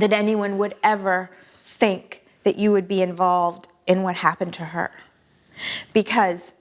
that anyone would ever think that you would be involved in what happened to her, because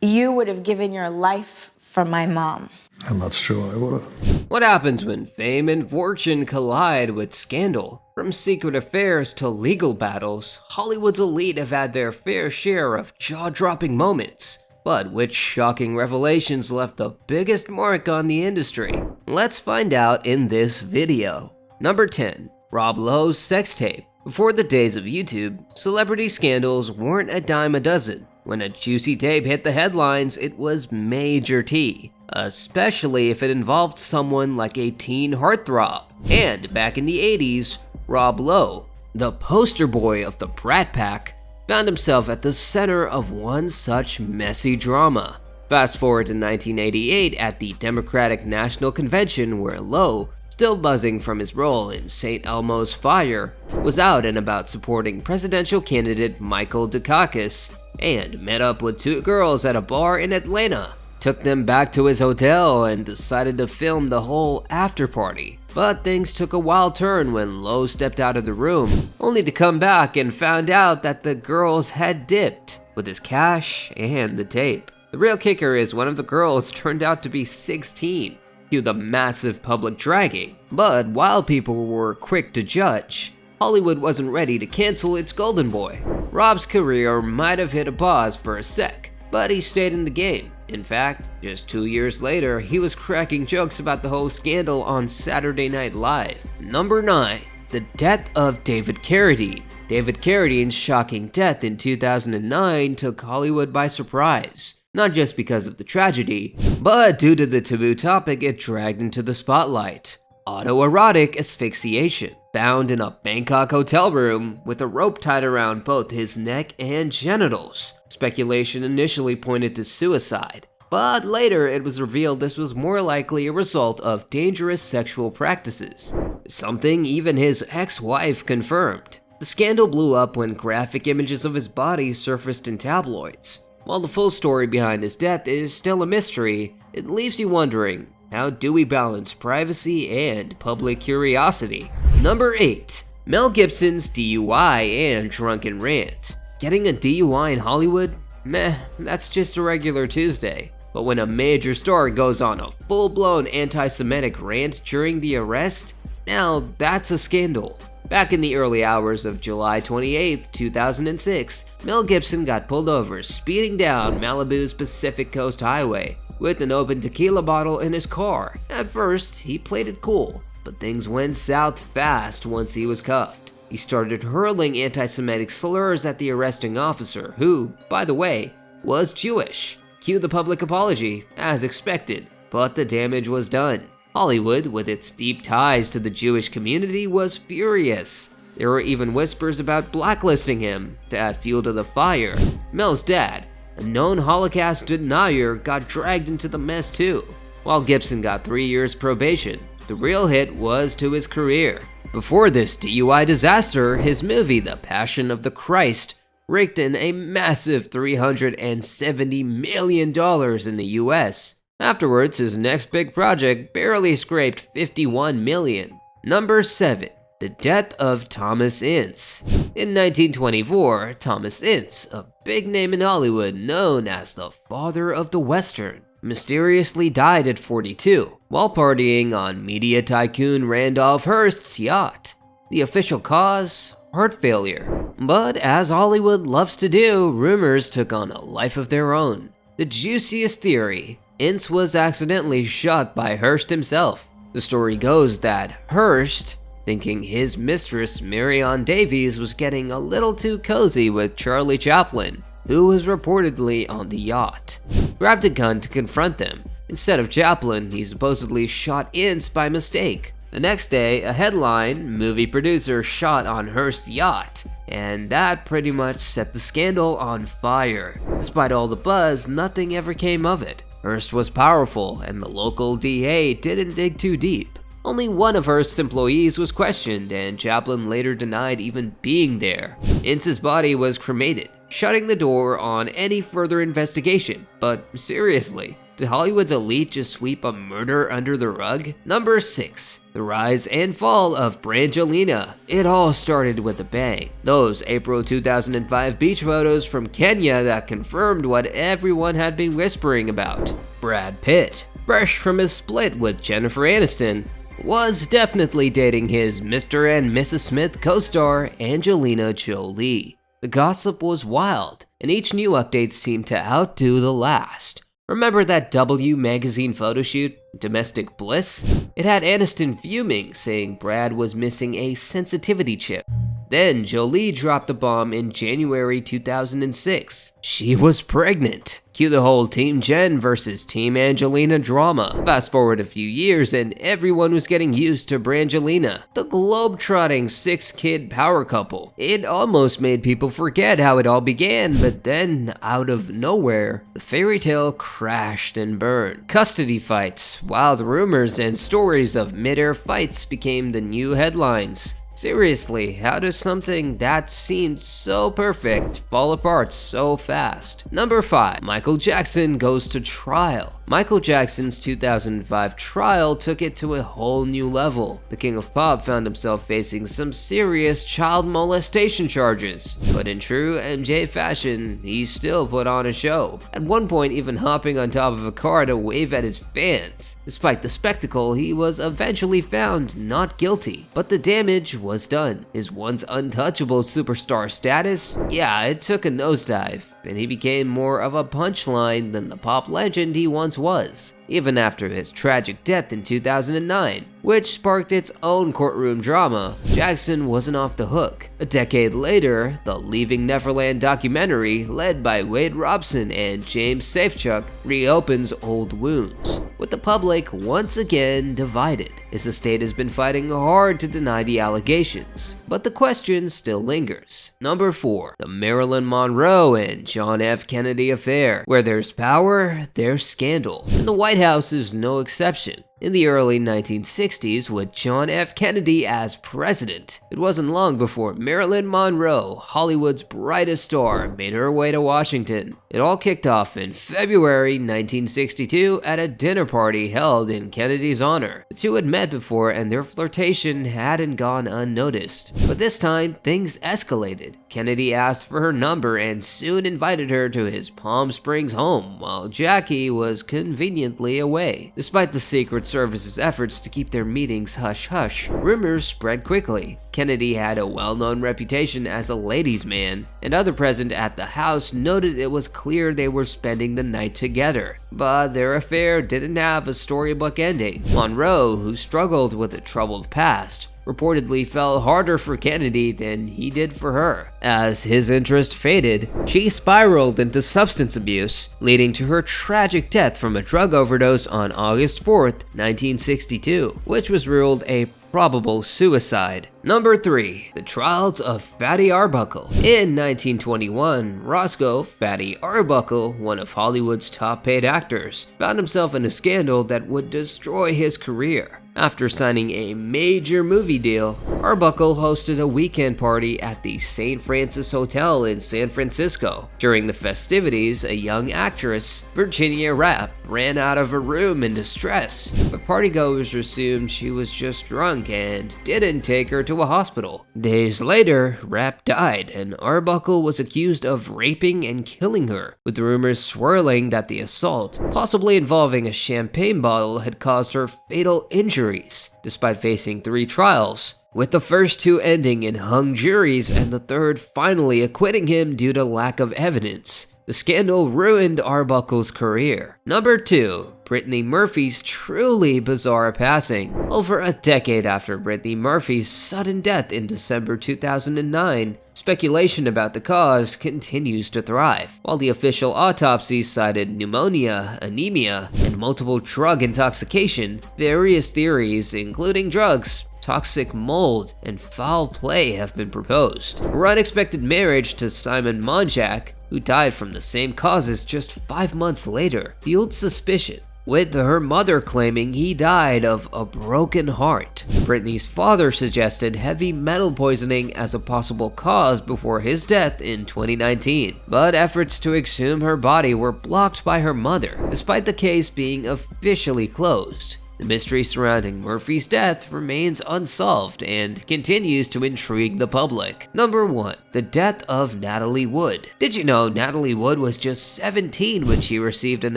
you would have given your life for my mom. And that's true, I would have. What happens when fame and fortune collide with scandal? From secret affairs to legal battles, Hollywood's elite have had their fair share of jaw-dropping moments. But which shocking revelations left the biggest mark on the industry? Let's find out in this video. Number 10. Rob Lowe's sex tape. Before the days of YouTube, celebrity scandals weren't a dime a dozen. When a juicy tape hit the headlines, it was major tea, especially if it involved someone like a teen heartthrob. And back in the 80s, Rob Lowe, the poster boy of the Brat Pack, found himself at the center of one such messy drama. Fast forward to 1988 at the Democratic National Convention, where Lowe, still buzzing from his role in St. Elmo's Fire, was out and about supporting presidential candidate Michael Dukakis, and met up with two girls at a bar in Atlanta, took them back to his hotel, and decided to film the whole after party. But things took a wild turn when Lowe stepped out of the room, only to come back and found out that the girls had dipped with his cash and the tape. The real kicker is one of the girls turned out to be 16. Cue the massive public dragging. But while people were quick to judge, Hollywood wasn't ready to cancel its golden boy. Rob's career might have hit a pause for a sec, but he stayed in the game. In fact, just 2 years later, he was cracking jokes about the whole scandal on Saturday Night Live. Number 9. The death of David Carradine. David Carradine's shocking death in 2009 took Hollywood by surprise. Not just because of the tragedy, but due to the taboo topic it dragged into the spotlight. Autoerotic asphyxiation. Found in a Bangkok hotel room with a rope tied around both his neck and genitals. Speculation initially pointed to suicide, but later it was revealed this was more likely a result of dangerous sexual practices, something even his ex-wife confirmed. The scandal blew up when graphic images of his body surfaced in tabloids. While the full story behind his death is still a mystery, it leaves you wondering, how do we balance privacy and public curiosity? Number 8. Mel Gibson's DUI and drunken rant. Getting a DUI in Hollywood? Meh, that's just a regular Tuesday. But when a major star goes on a full-blown anti-Semitic rant during the arrest, now that's a scandal. Back in the early hours of July 28, 2006, Mel Gibson got pulled over speeding down Malibu's Pacific Coast Highway with an open tequila bottle in his car. At first, he played it cool, but things went south fast once he was cuffed. He started hurling anti-Semitic slurs at the arresting officer, who, by the way, was Jewish. Cue the public apology, as expected, but the damage was done. Hollywood, with its deep ties to the Jewish community, was furious. There were even whispers about blacklisting him to add fuel to the fire. Mel's dad, a known Holocaust denier, got dragged into the mess too. While Gibson got 3 years probation, the real hit was to his career. Before this DUI disaster, his movie The Passion of the Christ raked in a massive $370 million in the US. Afterwards, his next big project barely scraped $51 million. Number 7. The death of Thomas Ince. In 1924, Thomas Ince, a big name in Hollywood known as the father of the Western, mysteriously died at 42 while partying on media tycoon Randolph Hearst's yacht. The official cause? Heart failure. But as Hollywood loves to do, rumors took on a life of their own. The juiciest theory: Ince was accidentally shot by Hearst himself. The story goes that Hearst, thinking his mistress Marion Davies was getting a little too cozy with Charlie Chaplin, who was reportedly on the yacht, grabbed a gun to confront them. Instead of Chaplin, he supposedly shot Ince by mistake. The next day, a headline: movie producer shot on Hearst's yacht, and that pretty much set the scandal on fire. Despite all the buzz, nothing ever came of it. Hearst was powerful, and the local DA didn't dig too deep. Only one of Hearst's employees was questioned, and Chaplin later denied even being there. Ince's body was cremated, shutting the door on any further investigation. But seriously, Did Hollywood's elite just sweep a murder under the rug? Number 6. The rise and fall of Brangelina. It all started with a bang. Those April 2005 beach photos from Kenya that confirmed what everyone had been whispering about. Brad Pitt, fresh from his split with Jennifer Aniston, was definitely dating his Mr. and Mrs. Smith co-star Angelina Jolie. The gossip was wild, and each new update seemed to outdo the last. Remember that W magazine photo shoot, Domestic Bliss? It had Aniston fuming, saying Brad was missing a sensitivity chip. Then Jolie dropped the bomb in January 2006. She was pregnant. Cue the whole Team Jen versus Team Angelina drama. Fast forward a few years and everyone was getting used to Brangelina, the globe-trotting 6-kid power couple. It almost made people forget how it all began, but then, out of nowhere, the fairy tale crashed and burned. Custody fights, wild rumors, and stories of mid-air fights became the new headlines. Seriously, how does something that seemed so perfect fall apart so fast? Number 5. Michael Jackson goes to trial. Michael Jackson's 2005 trial took it to a whole new level. The King of Pop found himself facing some serious child molestation charges, but in true MJ fashion, he still put on a show. At one point, even hopping on top of a car to wave at his fans. Despite the spectacle, he was eventually found not guilty, but the damage was done. His once untouchable superstar status, yeah, it took a nosedive, and he became more of a punchline than the pop legend he once was, even after his tragic death in 2009, which sparked its own courtroom drama. Jackson wasn't off the hook. A decade later, the Leaving Neverland documentary, led by Wade Robson and James Safechuck, reopens old wounds, with the public once again divided. His estate has been fighting hard to deny the allegations, but the question still lingers. Number 4. The Marilyn Monroe and John F. Kennedy affair. Where there's power, there's scandal, and the White House is no exception. In the early 1960s, with John F. Kennedy as president, it wasn't long before Marilyn Monroe, Hollywood's brightest star, made her way to Washington. It all kicked off in February 1962 at a dinner party held in Kennedy's honor. The two had met before and their flirtation hadn't gone unnoticed. But this time, things escalated. Kennedy asked for her number and soon invited her to his Palm Springs home, while Jackie was conveniently away. Despite the Secret Service's efforts to keep their meetings hush-hush, rumors spread quickly. Kennedy had a well-known reputation as a ladies' man, and others present at the house noted it was clear they were spending the night together. But their affair didn't have a storybook ending. Monroe, who struggled with a troubled past, reportedly fell harder for Kennedy than he did for her. As his interest faded, she spiraled into substance abuse, leading to her tragic death from a drug overdose on August 4th, 1962, which was ruled a probable suicide. Number 3. The Trials of Fatty Arbuckle. In 1921, Roscoe Fatty Arbuckle, one of Hollywood's top-paid actors, found himself in a scandal that would destroy his career. After signing a major movie deal, Arbuckle hosted a weekend party at the St. Francis Hotel in San Francisco. During the festivities, a young actress, Virginia Rapp, ran out of her room in distress, but partygoers assumed she was just drunk and didn't take her to a hospital. Days later, Rapp died, and Arbuckle was accused of raping and killing her, with rumors swirling that the assault, possibly involving a champagne bottle, had caused her fatal injuries, despite facing 3 trials, with the first 2 ending in hung juries and the third finally acquitting him due to lack of evidence. The scandal ruined Arbuckle's career. Number 2. Britney Murphys' truly bizarre passing. Over a decade after Britney Murphys' sudden death in December 2009, speculation about the cause continues to thrive. While the official autopsy cited pneumonia, anemia, and multiple drug intoxication, various theories, including drugs, toxic mold, and foul play have been proposed. Her unexpected marriage to Simon Monjack, who died from the same causes just 5 months later, fueled suspicion. with her mother claiming he died of a broken heart. Britney's father suggested heavy metal poisoning as a possible cause before his death in 2019, but efforts to exhume her body were blocked by her mother, despite the case being officially closed. The mystery surrounding Murphy's death remains unsolved and continues to intrigue the public. Number 1. The death of Natalie Wood. Did you know Natalie Wood was just 17 when she received an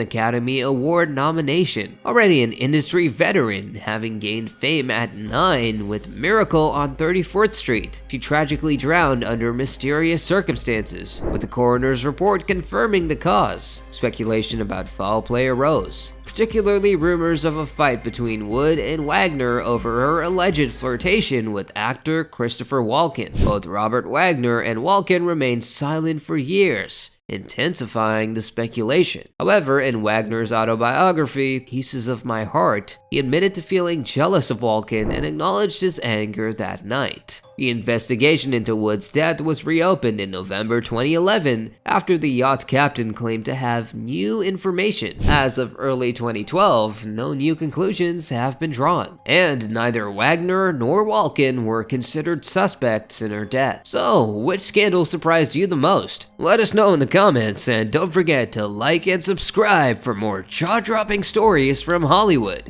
Academy Award nomination? Already an industry veteran, having gained fame at 9 with Miracle on 34th Street. She tragically drowned under mysterious circumstances, with the coroner's report confirming the cause. Speculation about foul play arose, particularly rumors of a fight between Wood and Wagner over her alleged flirtation with actor Christopher Walken. Both Robert Wagner and Walken remained silent for years, intensifying the speculation. However, in Wagner's autobiography, Pieces of My Heart, he admitted to feeling jealous of Walken and acknowledged his anger that night. The investigation into Wood's death was reopened in November 2011 after the yacht captain claimed to have new information. As of early 2012, no new conclusions have been drawn, and neither Wagner nor Walken were considered suspects in her death. So, which scandal surprised you the most? Let us know in the comments, and don't forget to like and subscribe for more jaw-dropping stories from Hollywood.